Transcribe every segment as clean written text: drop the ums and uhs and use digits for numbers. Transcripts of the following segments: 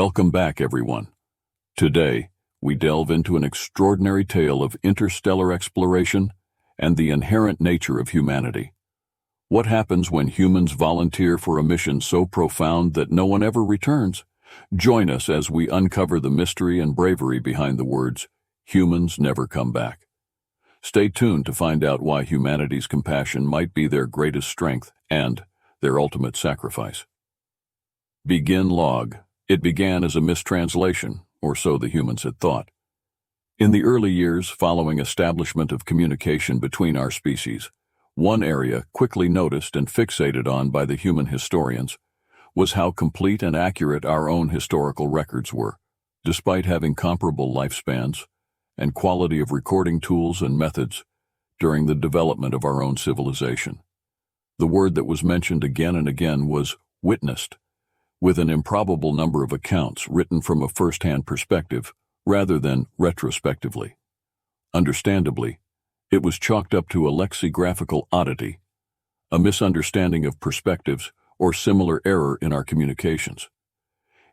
Welcome back, everyone. Today, we delve into an extraordinary tale of interstellar exploration and the inherent nature of humanity. What happens when humans volunteer for a mission so profound that no one ever returns? Join us as we uncover the mystery and bravery behind the words, "Humans never come back." Stay tuned to find out why humanity's compassion might be their greatest strength and their ultimate sacrifice. Begin log. It began as a mistranslation, or so the humans had thought. In the early years following establishment of communication between our species, one area quickly noticed and fixated on by the human historians was how complete and accurate our own historical records were, despite having comparable lifespans and quality of recording tools and methods during the development of our own civilization. The word that was mentioned again and again was witnessed, with an improbable number of accounts written from a first-hand perspective rather than retrospectively. Understandably, it was chalked up to a lexicographical oddity, a misunderstanding of perspectives or similar error in our communications.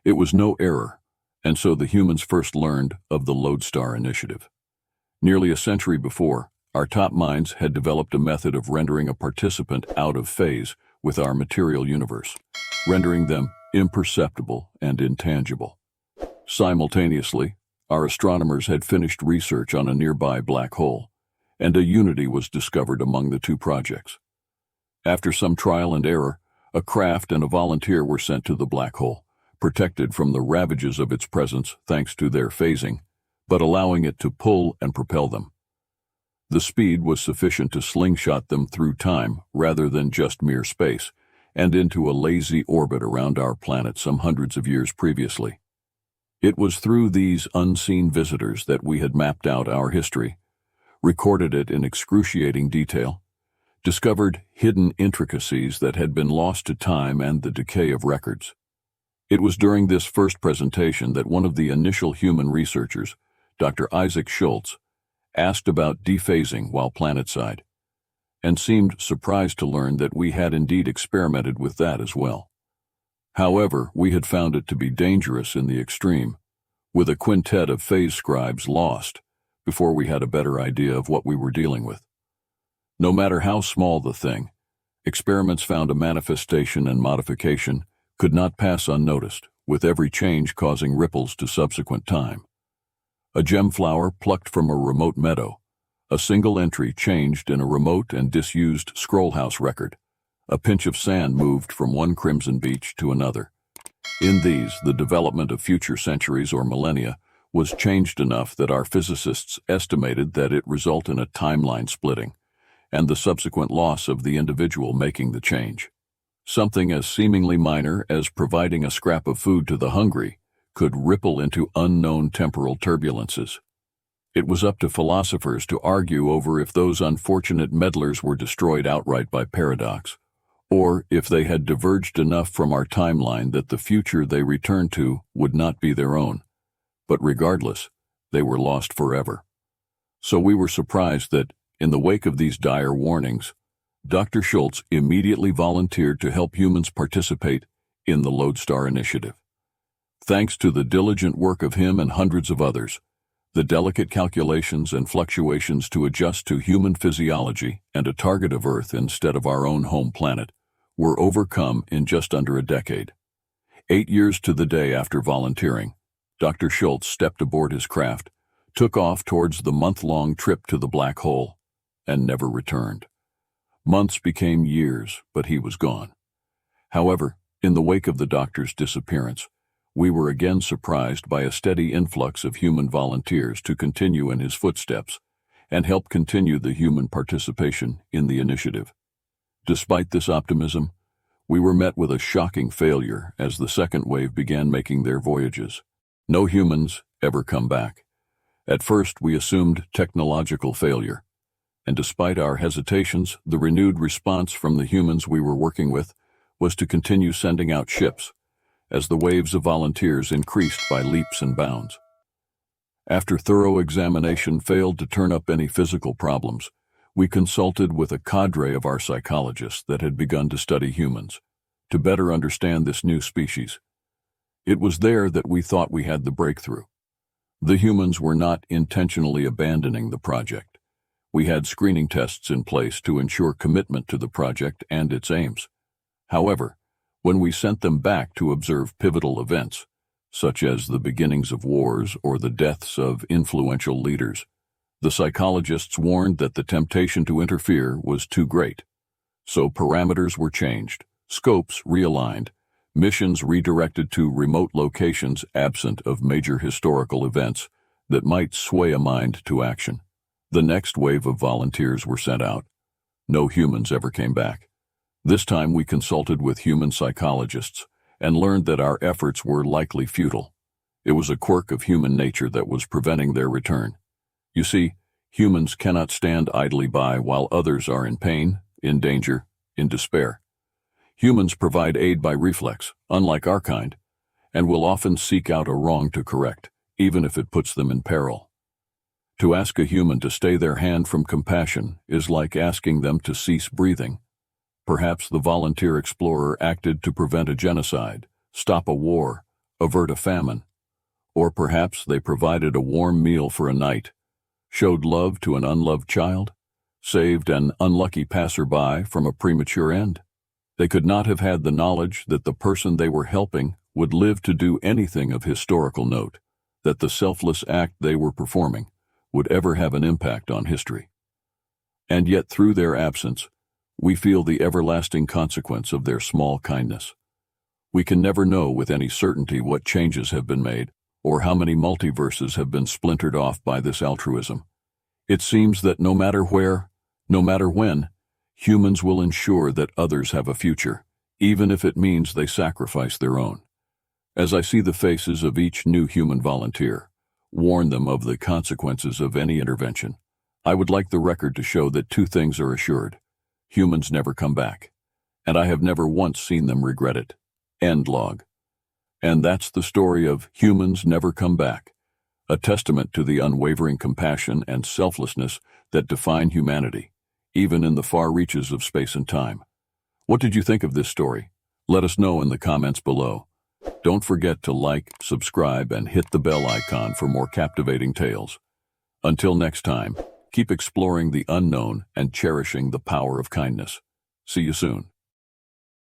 It was no error, and so the humans first learned of the loadstar initiative. Nearly a century before, our top minds had developed a method of rendering a participant out of phase with our material universe, rendering them imperceptible and intangible. Simultaneously, our astronomers had finished research on a nearby black hole, and a unity was discovered among the two projects. After some trial and error, a craft and a volunteer were sent to the black hole, protected from the ravages of its presence thanks to their phasing, but allowing it to pull and propel them. The speed was sufficient to slingshot them through time rather than just mere space, and into a lazy orbit around our planet some hundreds of years previously. It was through these unseen visitors that we had mapped out our history, recorded it in excruciating detail, discovered hidden intricacies that had been lost to time and the decay of records. It was during this first presentation that one of the initial human researchers, Dr. Isaac Schultz, asked about dephasing while planetside, and seemed surprised to learn that we had indeed experimented with that as well. However, we had found it to be dangerous in the extreme, with a quintet of phase scribes lost before we had a better idea of what we were dealing with. No matter how small the thing, experiments found a manifestation and modification could not pass unnoticed, with every change causing ripples to subsequent time. A gem flower plucked from a remote meadow, a single entry changed in a remote and disused scroll house record, a pinch of sand moved from one crimson beach to another. In these, the development of future centuries or millennia was changed enough that our physicists estimated that it result in a timeline splitting, and the subsequent loss of the individual making the change. Something as seemingly minor as providing a scrap of food to the hungry could ripple into unknown temporal turbulences. It was up to philosophers to argue over if those unfortunate meddlers were destroyed outright by paradox, or if they had diverged enough from our timeline that the future they returned to would not be their own. But regardless, they were lost forever. So we were surprised that, in the wake of these dire warnings, Dr. Schultz immediately volunteered to help humans participate in the Loadstar initiative. Thanks to the diligent work of him and hundreds of others, the delicate calculations and fluctuations to adjust to human physiology and a target of Earth instead of our own home planet were overcome in just under a decade. 8 years to the day after volunteering, Dr. Schultz stepped aboard his craft, took off towards the month-long trip to the black hole, and never returned. Months became years, but he was gone. However, in the wake of the doctor's disappearance, we were again surprised by a steady influx of human volunteers to continue in his footsteps and help continue the human participation in the initiative. Despite this optimism, we were met with a shocking failure as the second wave began making their voyages. No humans ever come back. At first, we assumed technological failure, and despite our hesitations, the renewed response from the humans we were working with was to continue sending out ships, as the waves of volunteers increased by leaps and bounds. After thorough examination failed to turn up any physical problems, we consulted with a cadre of our psychologists that had begun to study humans, to better understand this new species. It was there that we thought we had the breakthrough. The humans were not intentionally abandoning the project. We had screening tests in place to ensure commitment to the project and its aims. However, when we sent them back to observe pivotal events, such as the beginnings of wars or the deaths of influential leaders, the psychologists warned that the temptation to interfere was too great. So parameters were changed, scopes realigned, missions redirected to remote locations absent of major historical events that might sway a mind to action. The next wave of volunteers were sent out. No humans ever came back. This time we consulted with human psychologists and learned that our efforts were likely futile. It was a quirk of human nature that was preventing their return. You see, humans cannot stand idly by while others are in pain, in danger, in despair. Humans provide aid by reflex, unlike our kind, and will often seek out a wrong to correct, even if it puts them in peril. To ask a human to stay their hand from compassion is like asking them to cease breathing. Perhaps the volunteer explorer acted to prevent a genocide, stop a war, avert a famine. Or perhaps they provided a warm meal for a night, showed love to an unloved child, saved an unlucky passerby from a premature end. They could not have had the knowledge that the person they were helping would live to do anything of historical note, that the selfless act they were performing would ever have an impact on history. And yet through their absence, we feel the everlasting consequence of their small kindness. We can never know with any certainty what changes have been made, or how many multiverses have been splintered off by this altruism. It seems that no matter where, no matter when, humans will ensure that others have a future, even if it means they sacrifice their own. As I see the faces of each new human volunteer, warn them of the consequences of any intervention, I would like the record to show that two things are assured. Humans never come back, and I have never once seen them regret it. End log. And that's the story of Humans Never Come Back, a testament to the unwavering compassion and selflessness that define humanity, even in the far reaches of space and time. What did you think of this story? Let us know in the comments below. Don't forget to like, subscribe, and hit the bell icon for more captivating tales. Until next time, keep exploring the unknown and cherishing the power of kindness. See you soon.